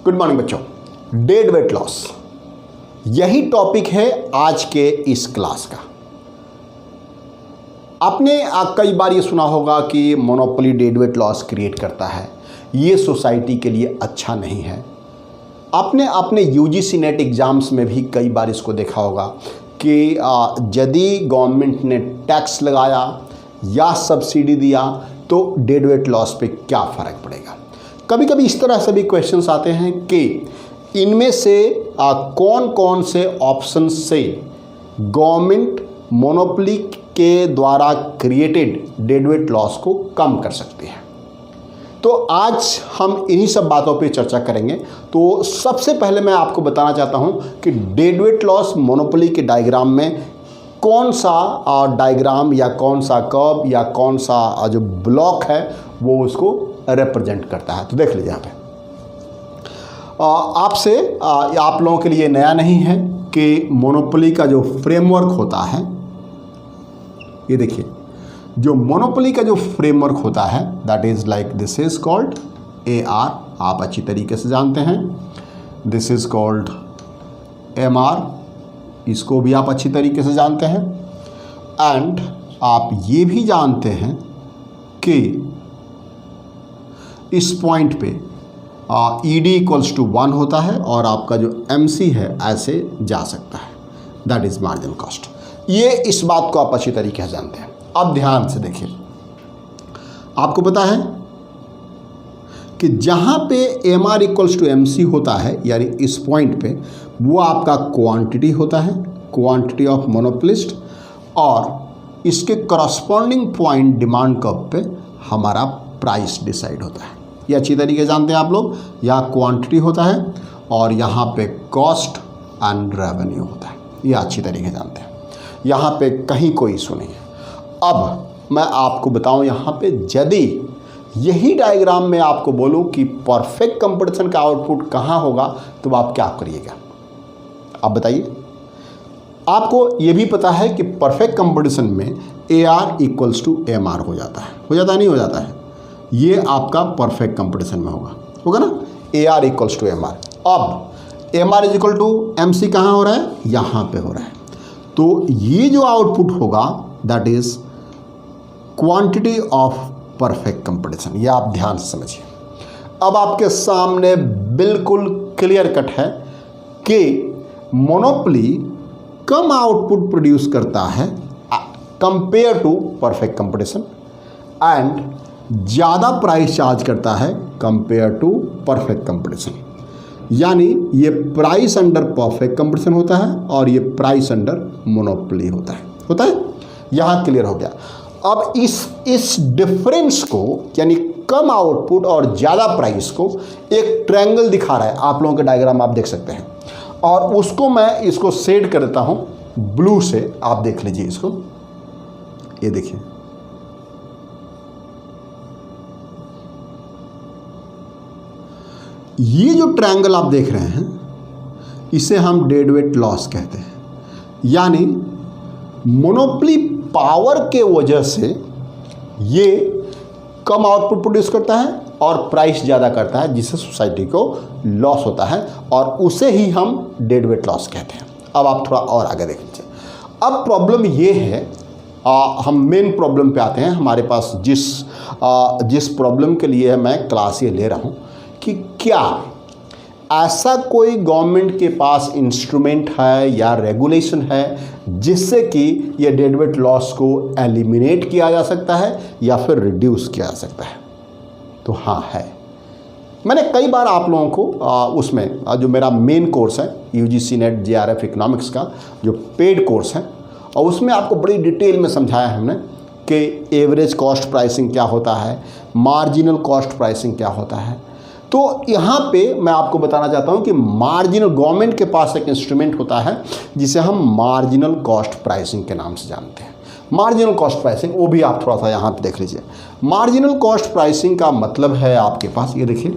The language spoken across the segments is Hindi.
गुड मॉर्निंग बच्चों। डेड वेट लॉस, यही टॉपिक है आज के इस क्लास का। आपने कई बार ये सुना होगा कि monopoly dead weight loss create करता है, ये सोसाइटी के लिए अच्छा नहीं है। आपने अपने यूजीसी नेट एग्ज़ाम्स में भी कई बार इसको देखा होगा कि यदि गवर्नमेंट ने टैक्स लगाया या सब्सिडी दिया तो डेड वेट लॉस पे क्या फ़र्क पड़ेगा। कभी कभी इस तरह से भी क्वेश्चंस आते हैं कि इनमें से कौन कौन से ऑप्शन से गवर्नमेंट मोनोपोली के द्वारा क्रिएटेड डेड वेट लॉस को कम कर सकती है। तो आज हम इन्हीं सब बातों पे चर्चा करेंगे। तो सबसे पहले मैं आपको बताना चाहता हूं कि डेड वेट लॉस मोनोपोली के डायग्राम में कौन सा डायग्राम या कौन सा कर्व या कौन सा जो ब्लॉक है वो उसको रिप्रेजेंट करता है। तो देख लीजिए यहाँ पे आपसे आप लोगों के लिए नया नहीं है कि मोनोपोली का जो फ्रेमवर्क होता है, ये देखिए जो मोनोपोली का जो फ्रेमवर्क होता है that is like this is called AR, आप अच्छी तरीके से जानते हैं। दिस इज कॉल्ड MR, इसको भी आप अच्छी तरीके से जानते हैं। एंड आप ये भी जानते हैं कि इस पॉइंट पे ED इक्वल्स टू 1 होता है और आपका जो MC है ऐसे जा सकता है, दैट इज़ मार्जिनल कॉस्ट। ये इस बात को आप अच्छी तरीके से जानते हैं। अब ध्यान से देखिए, आपको पता है कि जहाँ पे MR इक्वल्स टू MC होता है, यानी इस पॉइंट पे वो आपका क्वांटिटी होता है, क्वांटिटी ऑफ मोनोपोलिस्ट, और इसके करस्पॉन्डिंग पॉइंट डिमांड कर्व पे हमारा प्राइस डिसाइड होता है। ये अच्छी तरीके से जानते हैं आप लोग। यहाँ क्वांटिटी होता है और यहाँ पे कॉस्ट एंड रेवेन्यू होता है, ये अच्छी तरीके से जानते हैं। यहाँ पे कहीं कोई इशू नहीं है। अब मैं आपको बताऊँ, यहाँ पे यदि यही डायग्राम में आपको बोलूँ कि परफेक्ट कंपटीशन का आउटपुट कहाँ होगा तो आप क्या करिएगा, आप बताइए। आपको ये भी पता है कि परफेक्ट कंपटीशन में AR इक्वल्स टू MR हो जाता है, नहीं हो जाता है। ये आपका परफेक्ट कंपटीशन में होगा ना, AR इक्वल्स टू MR। अब MR is equal to MC कहाँ हो रहा है, यहाँ पे हो रहा है। तो ये जो आउटपुट होगा that is quantity of perfect competition. ये आप ध्यान से समझिए। अब आपके सामने बिल्कुल क्लियर कट है कि मोनोपोली कम आउटपुट प्रोड्यूस करता है compare to perfect competition and ज़्यादा प्राइस चार्ज करता है कंपेयर टू परफेक्ट कंपटीशन। यानी ये प्राइस अंडर परफेक्ट कंपटीशन होता है और ये प्राइस अंडर मोनोपोली होता है। यहाँ क्लियर हो गया। अब इस डिफरेंस को, यानी कम आउटपुट और ज़्यादा प्राइस को, एक ट्रायंगल दिखा रहा है। आप लोगों के डायग्राम आप देख सकते हैं, और उसको मैं इसको शेड कर देता हूँ ब्लू से। आप देख लीजिए इसको, ये देखिए, ये जो ट्रायंगल आप देख रहे हैं इसे हम डेड वेट लॉस कहते हैं। यानी मोनोपोली पावर के वजह से ये कम आउटपुट प्रोड्यूस करता है और प्राइस ज़्यादा करता है, जिससे सोसाइटी को लॉस होता है, और उसे ही हम डेड वेट लॉस कहते हैं। अब आप थोड़ा और आगे देख लीजिए। अब प्रॉब्लम ये है, हम मेन प्रॉब्लम पे आते हैं। हमारे पास जिस प्रॉब्लम के लिए मैं क्लास ये ले रहा हूँ कि क्या ऐसा कोई गवर्नमेंट के पास इंस्ट्रूमेंट है या रेगुलेशन है जिससे कि ये डेड वेट लॉस को एलिमिनेट किया जा सकता है या फिर रिड्यूस किया जा सकता है। तो हाँ है। मैंने कई बार आप लोगों को उसमें जो मेरा मेन कोर्स है UGC नेट JRF इकोनॉमिक्स का जो पेड कोर्स है, और उसमें आपको बड़ी डिटेल में समझाया है हमने कि एवरेज कॉस्ट प्राइसिंग क्या होता है, मार्जिनल कॉस्ट प्राइसिंग क्या होता है। तो यहाँ पे मैं आपको बताना चाहता हूँ कि मार्जिनल, गवर्नमेंट के पास एक इंस्ट्रूमेंट होता है जिसे हम मार्जिनल कॉस्ट प्राइसिंग के नाम से जानते हैं। मार्जिनल कॉस्ट प्राइसिंग, वो भी आप थोड़ा सा यहाँ पे देख लीजिए। मार्जिनल कॉस्ट प्राइसिंग का मतलब है आपके पास, ये देखिए,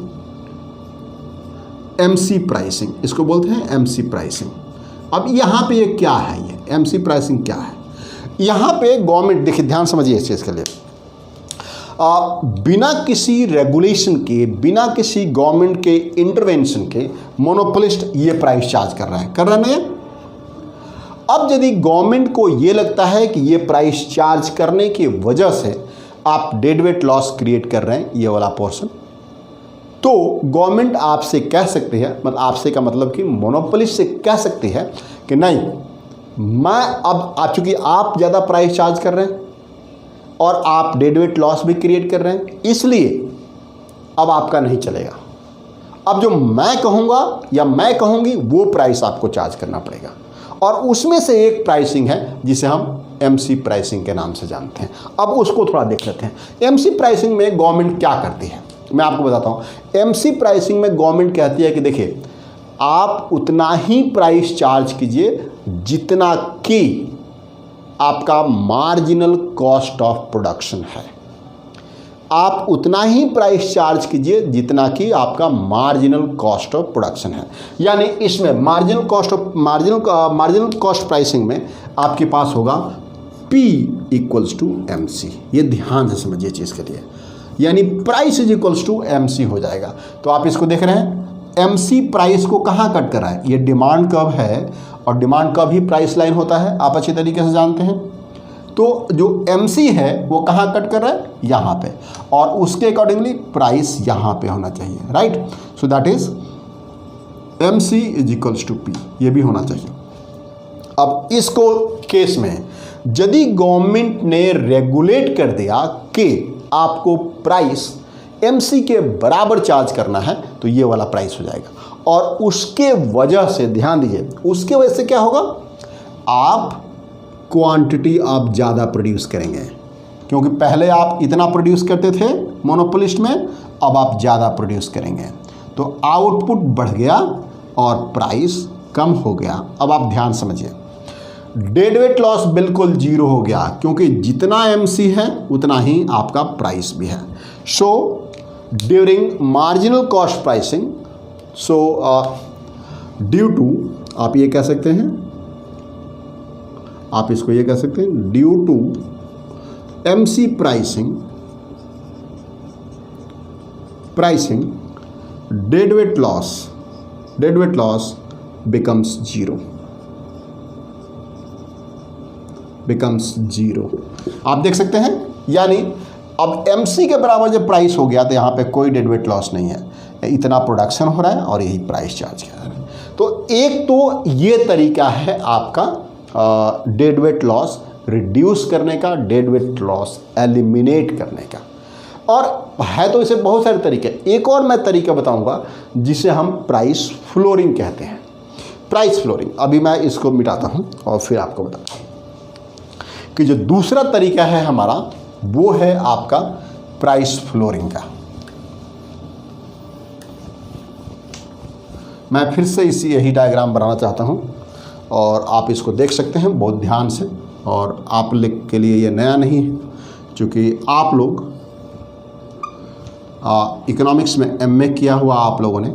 MC प्राइसिंग, इसको बोलते हैं MC प्राइसिंग। अब यहाँ पे ये क्या है, ये MC प्राइसिंग क्या है। यहाँ पे गवर्नमेंट, देखिए ध्यान समझिए इस चीज़ के लिए। बिना किसी रेगुलेशन के, बिना किसी गवर्नमेंट के इंटरवेंशन के मोनोपोलिस्ट ये प्राइस चार्ज कर रहे हैं, कर रहे हैं। अब यदि गवर्नमेंट को ये लगता है कि ये प्राइस चार्ज करने की वजह से आप डेड वेट लॉस क्रिएट कर रहे हैं, ये वाला पोर्शन, तो गवर्नमेंट आपसे कह सकती है, मतलब आपसे का मतलब कि मोनोपोलिस्ट से कह सकती है कि नहीं, मैं अब चूंकि आप ज़्यादा प्राइस चार्ज कर रहे हैं और आप डेड वेट लॉस भी क्रिएट कर रहे हैं, इसलिए अब आपका नहीं चलेगा। अब जो मैं कहूँगा या मैं कहूँगी वो प्राइस आपको चार्ज करना पड़ेगा। और उसमें से एक प्राइसिंग है जिसे हम एमसी प्राइसिंग के नाम से जानते हैं। अब उसको थोड़ा देख लेते हैं। एमसी प्राइसिंग में गवर्नमेंट क्या करती है, मैं आपको बताता हूँ। एमसी प्राइसिंग में गवर्नमेंट कहती है कि देखिए, आप उतना ही प्राइस चार्ज कीजिए जितना कि आपका मार्जिनल कॉस्ट ऑफ प्रोडक्शन है। आप उतना ही प्राइस चार्ज कीजिए जितना कि आपका मार्जिनल कॉस्ट ऑफ प्रोडक्शन है। यानी इसमें मार्जिनल कॉस्ट प्राइसिंग में आपके पास होगा P इक्वल्स टू MC। ये ध्यान से समझिए चीज़ के लिए, यानी price is equals to MC हो जाएगा। तो आप इसको देख रहे हैं, MC प्राइस को कहाँ कट कर रहा है, ये डिमांड कर्व है और डिमांड कर्व ही प्राइस लाइन होता है, आप अच्छी तरीके से जानते हैं। तो जो MC है वो कहाँ कट कर रहा है, यहाँ पे, और उसके अकॉर्डिंगली प्राइस यहाँ पे होना चाहिए, right. So that is MC is equals to P, ये भी होना चाहिए। अब इसको केस में यदि गवर्नमेंट ने रेगुलेट कर दिया कि आपको प्राइस MC के बराबर चार्ज करना है, तो ये वाला प्राइस हो जाएगा। और उसके वजह से ध्यान दीजिए, उसके वजह से क्या होगा, आप क्वांटिटी आप ज़्यादा प्रोड्यूस करेंगे, क्योंकि पहले आप इतना प्रोड्यूस करते थे मोनोपोलिस्ट में, अब आप ज़्यादा प्रोड्यूस करेंगे, तो आउटपुट बढ़ गया और प्राइस कम हो गया। अब आप ध्यान समझिए, डेड वेट लॉस बिल्कुल जीरो हो गया, क्योंकि जितना MC है उतना ही आपका प्राइस भी है। So during marginal cost pricing, so due to, आप ये कह सकते हैं, आप इसको ये कह सकते हैं, due to MC pricing dead weight loss becomes zero. आप देख सकते हैं, यानी अब MC के बराबर जब प्राइस हो गया तो यहाँ पे कोई डेड वेट लॉस नहीं है, इतना प्रोडक्शन हो रहा है और यही प्राइस चार्ज कर रहा है। तो एक तो ये तरीका है आपका डेड वेट लॉस रिड्यूस करने का, डेड वेट लॉस एलिमिनेट करने का, और है तो इसे बहुत सारे तरीके। एक और मैं तरीका बताऊंगा जिसे हम प्राइस फ्लोरिंग कहते हैं। प्राइस फ्लोरिंग, अभी मैं इसको मिटाता हूं और फिर आपको बताता हूं कि जो दूसरा तरीका है हमारा, वो है आपका प्राइस फ्लोरिंग का। मैं फिर से यही डायग्राम बनाना चाहता हूं और आप इसको देख सकते हैं बहुत ध्यान से, और आप लोग के लिए ये नया नहीं है, क्योंकि आप लोग इकोनॉमिक्स में MA किया हुआ आप लोगों ने।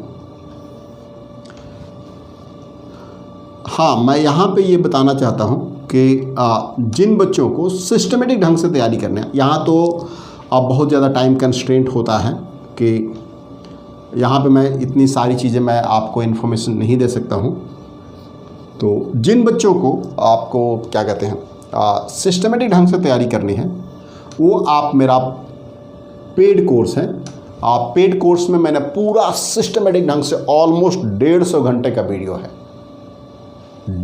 हाँ, मैं यहाँ पे ये बताना चाहता हूँ कि जिन बच्चों को सिस्टमेटिक ढंग से तैयारी करना है, यहाँ तो बहुत ज़्यादा टाइम कंस्ट्रेंट होता है कि यहाँ पे मैं इतनी सारी चीज़ें मैं आपको इन्फॉर्मेशन नहीं दे सकता हूँ। तो जिन बच्चों को आपको क्या कहते हैं सिस्टमेटिक ढंग से तैयारी करनी है, वो आप मेरा पेड कोर्स है, पेड कोर्स में मैंने पूरा सिस्टमेटिक ढंग से ऑलमोस्ट 150 घंटे का वीडियो है,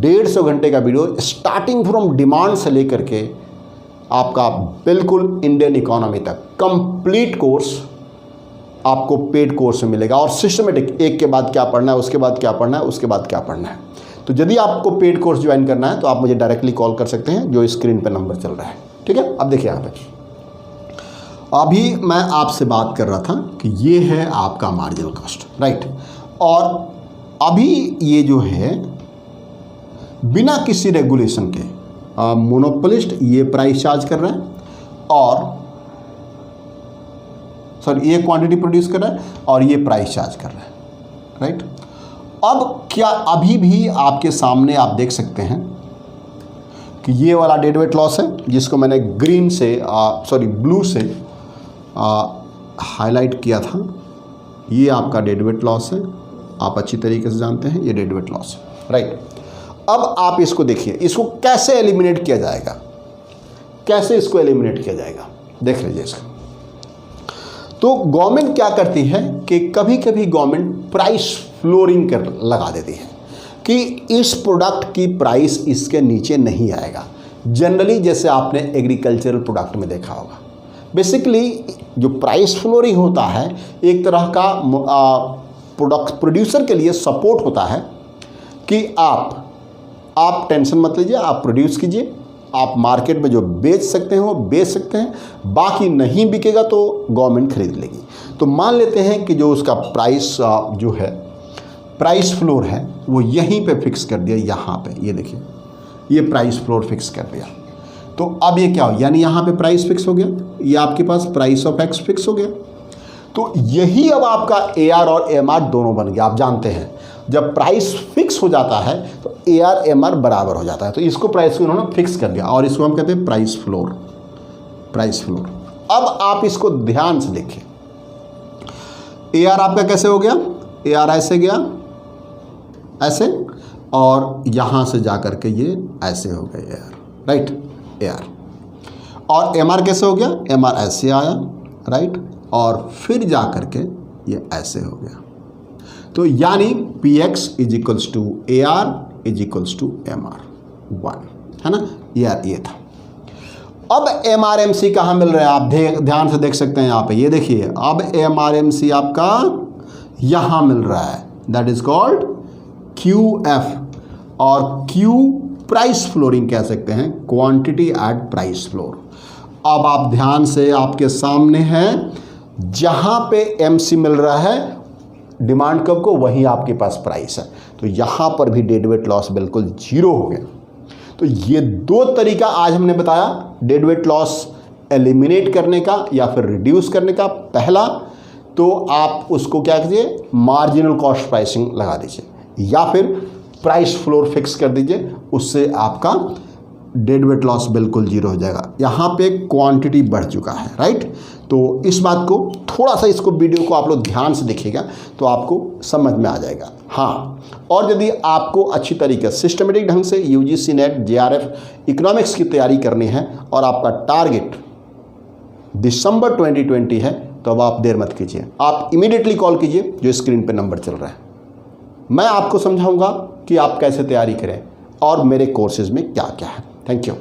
150 घंटे का वीडियो, स्टार्टिंग फ्रॉम डिमांड से लेकर के आपका बिल्कुल इंडियन इकोनॉमी तक कंप्लीट कोर्स आपको पेड कोर्स में मिलेगा। और सिस्टमेटिक, एक के बाद क्या पढ़ना है, उसके बाद क्या पढ़ना है, उसके बाद क्या पढ़ना है। तो यदि आपको पेड कोर्स ज्वाइन करना है तो आप मुझे डायरेक्टली कॉल कर सकते हैं, जो स्क्रीन पर नंबर चल रहा है, ठीक है। अब देखिए, यहाँ पे अभी मैं आपसे बात कर रहा था कि ये है आपका मार्जिनल कॉस्ट, राइट। और अभी ये जो है बिना किसी रेगुलेशन के मोनोपोलिस्ट ये प्राइस चार्ज कर रहा है, और ये क्वांटिटी प्रोड्यूस कर रहा है और ये प्राइस चार्ज कर रहा है, राइट। अब क्या अभी भी आपके सामने आप देख सकते हैं कि ये वाला डेड वेट लॉस है, जिसको मैंने ग्रीन से ब्लू से हाईलाइट किया था, ये आपका डेड वेट लॉस है, आप अच्छी तरीके से जानते हैं ये डेड वेट लॉस है, राइट। अब आप इसको देखिए, इसको कैसे एलिमिनेट किया जाएगा, कैसे इसको एलिमिनेट किया जाएगा देख लीजिए इसको। तो गवर्नमेंट क्या करती है कि कभी कभी गवर्नमेंट प्राइस फ्लोरिंग कर लगा देती है कि इस प्रोडक्ट की प्राइस इसके नीचे नहीं आएगा। जनरली जैसे आपने एग्रीकल्चरल प्रोडक्ट में देखा होगा, बेसिकली जो प्राइस फ्लोरिंग होता है एक तरह का प्रोडक्ट प्रोड्यूसर के लिए सपोर्ट होता है कि आप टेंशन मत लीजिए, आप प्रोड्यूस कीजिए, आप मार्केट में जो बेच सकते हैं वो बेच सकते हैं, बाकी नहीं बिकेगा तो गवर्नमेंट खरीद लेगी। तो मान लेते हैं कि जो उसका प्राइस जो है प्राइस फ्लोर है वो यहीं पे फिक्स कर दिया, यहाँ पे ये देखिए ये प्राइस फ्लोर फिक्स कर दिया। तो अब ये क्या हो, यानी यहाँ पे प्राइस फिक्स हो गया, ये आपके पास प्राइस ऑफ एक्स फिक्स हो गया। तो यही अब आपका AR और MR दोनों बन गया। आप जानते हैं जब प्राइस फिक्स हो जाता है तो AR MR बराबर हो जाता है, तो इसको प्राइस को उन्होंने फिक्स कर दिया और इसको हम कहते हैं प्राइस फ्लोर, प्राइस फ्लोर। अब आप इसको ध्यान से देखिए, AR आपका कैसे हो गया, AR ऐसे गया ऐसे, और यहाँ से जा कर के ये ऐसे हो गया AR, राइट AR। और MR कैसे हो गया, MR ऐसे आया, राइट, और फिर जा कर के ये ऐसे हो गया। तो यानी PX is equals to AR is equals to MR 1, है ना, ये था। अब MRMC कहाँ मिल रहा है, आप ध्यान से देख सकते हैं यहाँ पे, ये देखिए अब MRMC आपका यहाँ मिल रहा है, दैट इज कॉल्ड QF, और Q प्राइस फ्लोरिंग कह सकते हैं, क्वांटिटी एट प्राइस फ्लोर। अब आप ध्यान से, आपके सामने है, जहाँ पे MC मिल रहा है डिमांड कर्व को, वहीं आपके पास प्राइस है, तो यहाँ पर भी डेड वेट लॉस बिल्कुल जीरो हो गया। तो ये दो तरीका आज हमने बताया डेड वेट लॉस एलिमिनेट करने का या फिर रिड्यूस करने का। पहला तो आप उसको क्या कीजिए, मार्जिनल कॉस्ट प्राइसिंग लगा दीजिए या फिर प्राइस फ्लोर फिक्स कर दीजिए, उससे आपका डेड वेट लॉस बिल्कुल जीरो हो जाएगा। यहाँ पे क्वांटिटी बढ़ चुका है, राइट। तो इस बात को थोड़ा सा, इसको वीडियो को आप लोग ध्यान से देखिएगा तो आपको समझ में आ जाएगा। हाँ, और यदि आपको अच्छी तरीके सिस्टमेटिक ढंग से UGC नेट JRF इकोनॉमिक्स की तैयारी करनी है और आपका टारगेट दिसंबर 2020 है, तो अब आप देर मत कीजिए, आप इमीडिएटली कॉल कीजिए जो स्क्रीन पे नंबर चल रहा है। मैं आपको समझाऊंगा कि आप कैसे तैयारी करें और मेरे कोर्सेज में क्या क्या है। Thank you.